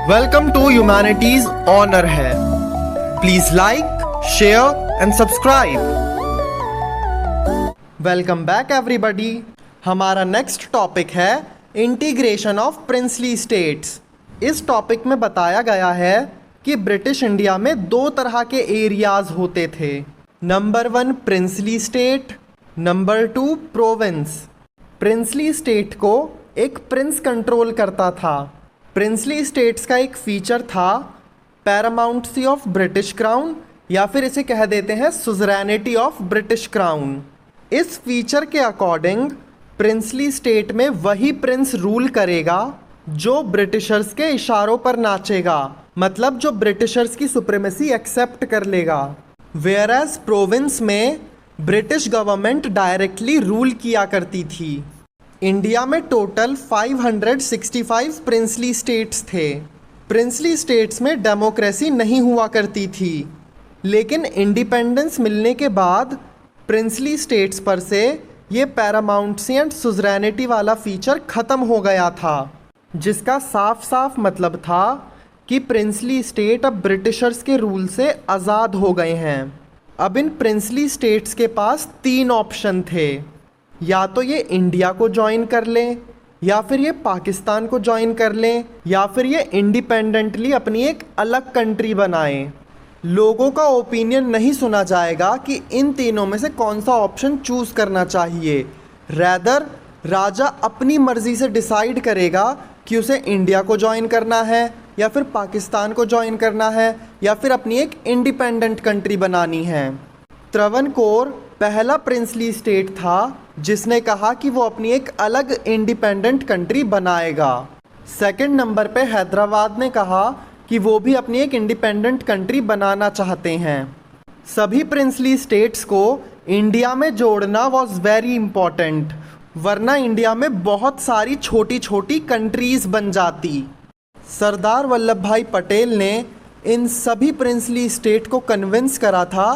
Welcome to humanities honour है। Please like, share and subscribe. Welcome back everybody. हमारा next topic है integration of princely states. इस topic में बताया गया है कि ब्रिटिश इंडिया में दो तरह के एरियाज होते थे। Number 1 princely state, number 2 province. Princely state को एक प्रिंस कंट्रोल करता था। प्रिंसली स्टेट्स का एक फीचर था पैरामाउंटेंसी ऑफ ब्रिटिश क्राउन, या फिर इसे कह देते हैं सुजरैनिटी ऑफ ब्रिटिश क्राउन। इस फीचर के अकॉर्डिंग प्रिंसली स्टेट में वही प्रिंस रूल करेगा जो ब्रिटिशर्स के इशारों पर नाचेगा, मतलब जो ब्रिटिशर्स की सुप्रीमेसी एक्सेप्ट कर लेगा। वेयर एज प्रोविंस में ब्रिटिश गवर्नमेंट डायरेक्टली रूल किया करती थी। इंडिया में टोटल 565 प्रिंसली स्टेट्स थे। प्रिंसली स्टेट्स में डेमोक्रेसी नहीं हुआ करती थी, लेकिन इंडिपेंडेंस मिलने के बाद प्रिंसली स्टेट्स पर से ये पैरामाउंटेंसी एंड सुजरैनिटी वाला फीचर ख़त्म हो गया था, जिसका साफ साफ मतलब था कि प्रिंसली स्टेट अब ब्रिटिशर्स के रूल से आज़ाद हो गए हैं। अब इन प्रिंसली स्टेट्स के पास 3 ऑप्शन थे, या तो ये इंडिया को ज्वाइन कर लें, या फिर ये पाकिस्तान को ज्वाइन कर लें, या फिर ये इंडिपेंडेंटली अपनी एक अलग कंट्री बनाएं। लोगों का ओपिनियन नहीं सुना जाएगा कि इन तीनों में से कौन सा ऑप्शन चूज़ करना चाहिए। रैदर राजा अपनी मर्ज़ी से डिसाइड करेगा कि उसे इंडिया को ज्वाइन करना है, या फिर पाकिस्तान को ज्वाइन करना है, या फिर अपनी एक इंडिपेंडेंट कंट्री बनानी है। त्रावणकोर पहला प्रिंसली स्टेट था जिसने कहा कि वो अपनी एक अलग इंडिपेंडेंट कंट्री बनाएगा। सेकंड नंबर पे हैदराबाद ने कहा कि वो भी अपनी एक इंडिपेंडेंट कंट्री बनाना चाहते हैं। सभी प्रिंसली स्टेट्स को इंडिया में जोड़ना वॉज वेरी इंपॉर्टेंट, वरना इंडिया में बहुत सारी छोटी छोटी कंट्रीज बन जाती। सरदार वल्लभ भाई पटेल ने इन सभी प्रिंसली स्टेट को कन्विंस करा था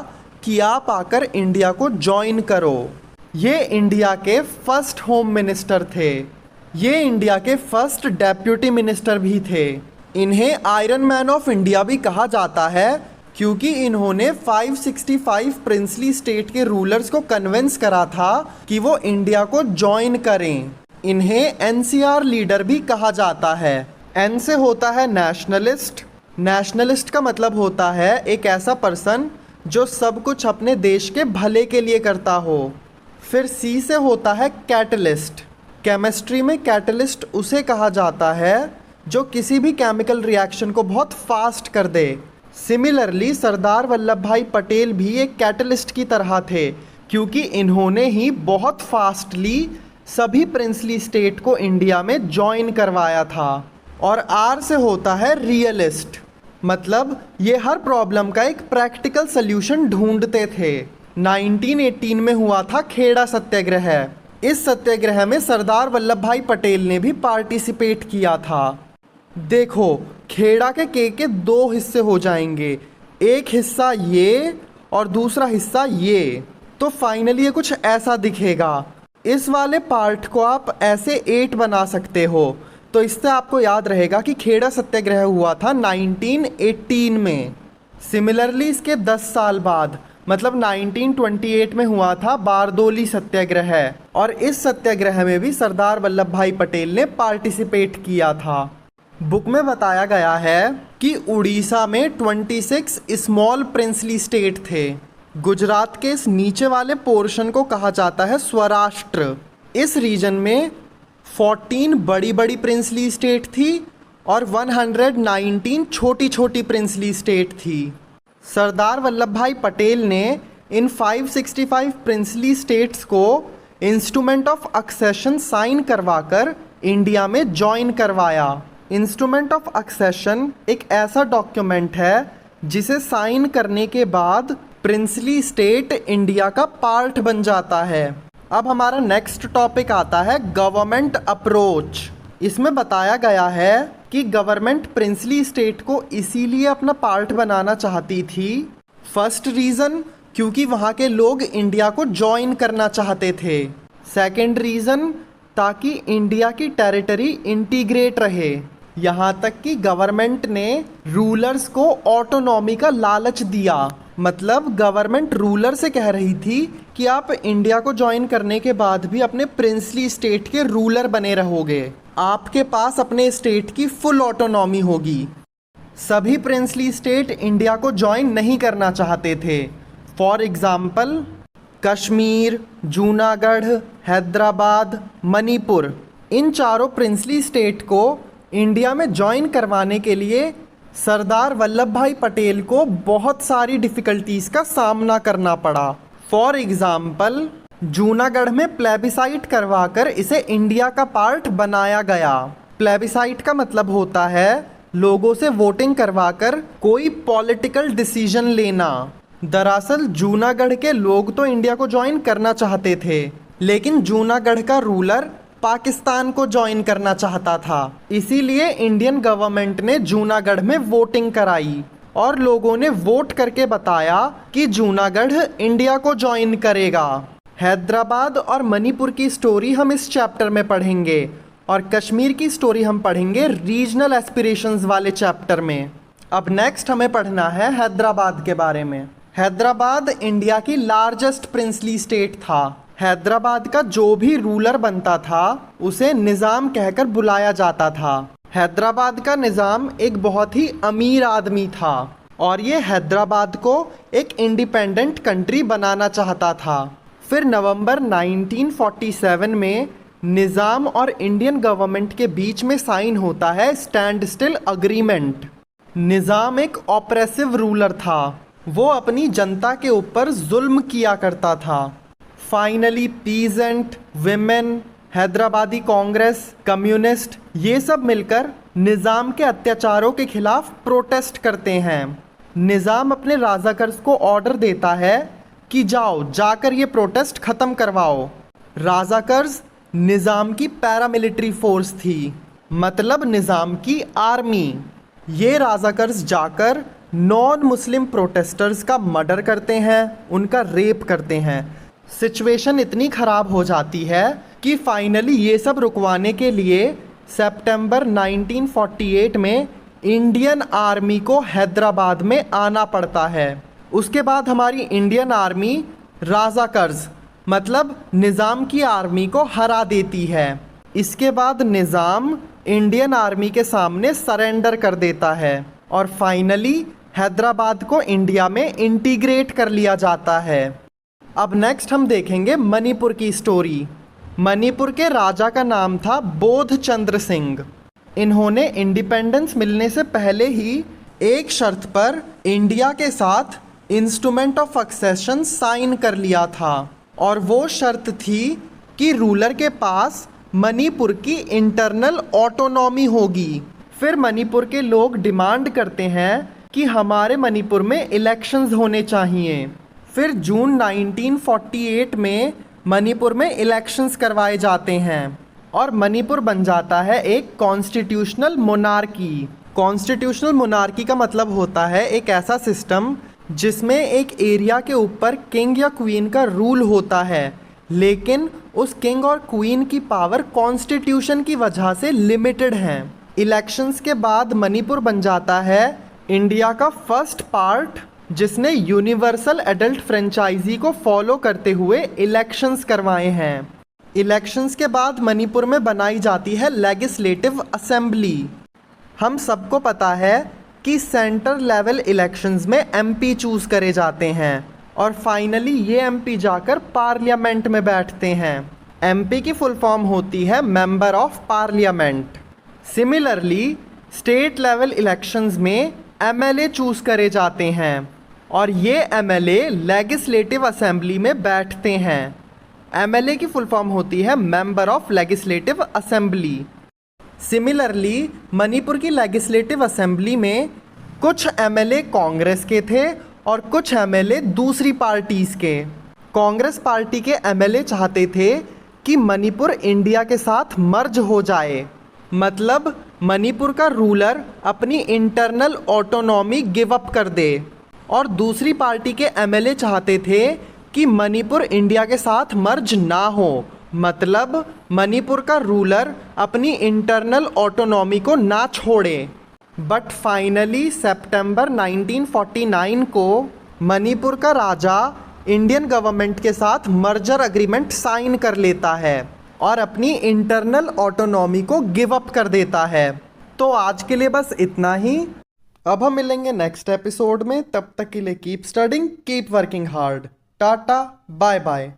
कि आप आकर इंडिया को ज्वाइन करो। ये इंडिया के फर्स्ट होम मिनिस्टर थे। ये इंडिया के फर्स्ट डेप्यूटी मिनिस्टर भी थे। इन्हें आयरन मैन ऑफ इंडिया भी कहा जाता है, क्योंकि इन्होंने 565 प्रिंसली स्टेट के रूलर्स को कन्विंस करा था कि वो इंडिया को ज्वाइन करें। इन्हें एनसीआर लीडर भी कहा जाता है। एन से होता है नेशनलिस्ट। नेशनलिस्ट का मतलब होता है एक ऐसा पर्सन जो सब कुछ अपने देश के भले के लिए करता हो। फिर सी से होता है कैटलिस्ट। केमिस्ट्री में कैटलिस्ट उसे कहा जाता है जो किसी भी केमिकल रिएक्शन को बहुत फास्ट कर दे। सिमिलरली सरदार वल्लभ भाई पटेल भी एक कैटलिस्ट की तरह थे, क्योंकि इन्होंने ही बहुत फास्टली सभी प्रिंसली स्टेट को इंडिया में ज्वाइन करवाया था। और आर से होता है रियलिस्ट, मतलब ये हर प्रॉब्लम का एक प्रैक्टिकल सल्यूशन ढूंढते थे। 1918 में हुआ था खेड़ा सत्याग्रह। इस सत्याग्रह में सरदार वल्लभ भाई पटेल ने भी पार्टिसिपेट किया था। देखो, खेड़ा के 2 हिस्से हो जाएंगे, एक हिस्सा ये और दूसरा हिस्सा ये। तो फाइनली ये कुछ ऐसा दिखेगा। इस वाले पार्ट को आप ऐसे 8 बना सकते हो, तो इससे आपको याद रहेगा कि खेड़ा सत्याग्रह हुआ था 1918 में। सिमिलरली इसके 10 साल बाद, मतलब 1928 में हुआ था बारदोली सत्याग्रह, और इस सत्याग्रह में भी सरदार वल्लभ भाई पटेल ने पार्टिसिपेट किया था। बुक में बताया गया है कि उड़ीसा में 26 स्मॉल प्रिंसली स्टेट थे। गुजरात के इस नीचे वाले पोर्शन को कहा जाता है स्वराष्ट्र। इस रीजन में 14 बड़ी बड़ी प्रिंसली स्टेट थी और 119 छोटी छोटी प्रिंसली स्टेट थी। सरदार वल्लभ भाई पटेल ने इन 565 प्रिंसली स्टेट्स को इंस्ट्रूमेंट ऑफ एक्सेशन साइन करवाकर इंडिया में ज्वाइन करवाया। इंस्ट्रूमेंट ऑफ एक्सेशन एक ऐसा डॉक्यूमेंट है जिसे साइन करने के बाद प्रिंसली स्टेट इंडिया का पार्ट बन जाता है। अब हमारा नेक्स्ट टॉपिक आता है गवर्नमेंट अप्रोच। इसमें बताया गया है कि गवर्नमेंट प्रिंसली स्टेट को इसीलिए अपना पार्ट बनाना चाहती थी। फर्स्ट रीज़न, क्योंकि वहाँ के लोग इंडिया को ज्वाइन करना चाहते थे। सेकंड रीज़न, ताकि इंडिया की टेरिटरी इंटीग्रेट रहे। यहाँ तक कि गवर्नमेंट ने रूलर्स को ऑटोनॉमी का लालच दिया। मतलब गवर्नमेंट रूलर से कह रही थी कि आप इंडिया को ज्वाइन करने के बाद भी अपने प्रिंसली स्टेट के रूलर बने रहोगे, आपके पास अपने स्टेट की फुल ऑटोनॉमी होगी। सभी प्रिंसली स्टेट इंडिया को ज्वाइन नहीं करना चाहते थे। फॉर एग्जाम्पल कश्मीर, जूनागढ़, हैदराबाद, मणिपुर, इन चारों प्रिंसली स्टेट को इंडिया में ज्वाइन करवाने के लिए सरदार वल्लभ भाई पटेल को बहुत सारी डिफ़िकल्टीज़ का सामना करना पड़ा। फॉर एग्ज़ाम्पल जूनागढ़ में प्लेबिसाइट करवाकर इसे इंडिया का पार्ट बनाया गया। प्लेबिसाइट का मतलब होता है लोगों से वोटिंग करवाकर कोई पॉलिटिकल डिसीजन लेना। दरअसल जूनागढ़ के लोग तो इंडिया को ज्वाइन करना चाहते थे, लेकिन जूनागढ़ का रूलर पाकिस्तान को ज्वाइन करना चाहता था। इसीलिए इंडियन गवर्नमेंट ने जूनागढ़ में वोटिंग कराई और लोगों ने वोट करके बताया कि जूनागढ़ इंडिया को ज्वाइन करेगा। हैदराबाद और मणिपुर की स्टोरी हम इस चैप्टर में पढ़ेंगे और कश्मीर की स्टोरी हम पढ़ेंगे रीजनल एस्पिरेशंस वाले चैप्टर में। अब नेक्स्ट हमें पढ़ना है हैदराबाद के बारे में। हैदराबाद इंडिया की लार्जेस्ट प्रिंसली स्टेट था। हैदराबाद का जो भी रूलर बनता था उसे निज़ाम कहकर बुलाया जाता था। हैदराबाद का निज़ाम एक बहुत ही अमीर आदमी था और ये हैदराबाद को एक इंडिपेंडेंट कंट्री बनाना चाहता था। फिर नवंबर 1947 में निज़ाम और इंडियन गवर्नमेंट के बीच में साइन होता है स्टैंड स्टिल अग्रीमेंट। निज़ाम एक ऑप्रेसिव रूलर था, वो अपनी जनता के ऊपर जुल्म किया करता था। Finally peasant, women, Hyderabadi Congress, communist, ये सब मिलकर निज़ाम के अत्याचारों के खिलाफ प्रोटेस्ट करते हैं। निज़ाम अपने राजाकर्स को ऑर्डर देता है कि जाओ जाकर ये प्रोटेस्ट ख़त्म करवाओ। राजाकर्स निज़ाम की पैरामिलिट्री फोर्स थी, मतलब निज़ाम की आर्मी। ये राजाकर्स जाकर नॉन मुस्लिम प्रोटेस्टर्स का मर्डर करते हैं, उनका रेप करते हैं। सिचुएशन इतनी ख़राब हो जाती है कि फाइनली ये सब रुकवाने के लिए सितंबर 1948 में इंडियन आर्मी को हैदराबाद में आना पड़ता है। उसके बाद हमारी इंडियन आर्मी राजाकर्स मतलब निज़ाम की आर्मी को हरा देती है। इसके बाद निज़ाम इंडियन आर्मी के सामने सरेंडर कर देता है और फाइनली हैदराबाद को इंडिया में इंटीग्रेट कर लिया जाता है। अब नेक्स्ट हम देखेंगे मणिपुर की स्टोरी। मणिपुर के राजा का नाम था बोधचंद्र सिंह। इन्होंने इंडिपेंडेंस मिलने से पहले ही एक शर्त पर इंडिया के साथ इंस्ट्रूमेंट ऑफ सक्सेशन साइन कर लिया था और वो शर्त थी कि रूलर के पास मणिपुर की इंटरनल ऑटोनॉमी होगी। फिर मणिपुर के लोग डिमांड करते हैं कि हमारे मणिपुर में इलेक्शंस होने चाहिए। फिर जून 1948 में मणिपुर में इलेक्शंस करवाए जाते हैं और मणिपुर बन जाता है एक कॉन्स्टिट्यूशनल मोनार्की। कॉन्स्टिट्यूशनल मोनार्की का मतलब होता है एक ऐसा सिस्टम जिसमें एक एरिया के ऊपर किंग या क्वीन का रूल होता है, लेकिन उस किंग और क्वीन की पावर कॉन्स्टिट्यूशन की वजह से लिमिटेड है। इलेक्शंस के बाद मणिपुर बन जाता है इंडिया का फर्स्ट पार्ट जिसने यूनिवर्सल एडल्ट फ्रेंचाइजी को फॉलो करते हुए इलेक्शंस करवाए हैं। इलेक्शंस के बाद मणिपुर में बनाई जाती है लेजिस्लेटिव असेंबली। हम सबको पता है कि सेंटर लेवल इलेक्शंस में एमपी चूज़ करे जाते हैं और फाइनली ये एमपी जाकर पार्लियामेंट में बैठते हैं। एमपी की फुल फॉर्म होती है member of parliament. Similarly state level elections में एमएलए चूज़ करे जाते हैं और ये एमएलए लेजिस्लेटिव असेंबली में बैठते हैं। एमएलए की फुल फॉर्म होती है member of legislative assembly. Similarly Manipur की लेजिस्लेटिव असेंबली में कुछ एमएलए कांग्रेस के थे और कुछ एमएलए दूसरी पार्टीज़ के। कांग्रेस पार्टी के एमएलए चाहते थे कि मणिपुर इंडिया के साथ मर्ज हो जाए, मतलब मणिपुर का रूलर अपनी इंटरनल ऑटोनॉमी गिव अप कर दे। और दूसरी पार्टी के एमएलए चाहते थे कि मणिपुर इंडिया के साथ मर्ज ना हो मतलब मणिपुर का रूलर अपनी इंटरनल ऑटोनॉमी को ना छोड़े। बट फाइनली सितंबर 1949 को मणिपुर का राजा इंडियन गवर्नमेंट के साथ मर्जर एग्रीमेंट साइन कर लेता है और अपनी इंटरनल ऑटोनॉमी को गिव अप कर देता है। तो आज के लिए बस इतना ही। अब हम मिलेंगे नेक्स्ट एपिसोड में, तब तक के लिए keep studying, keep working hard. टाटा, बाय बाय।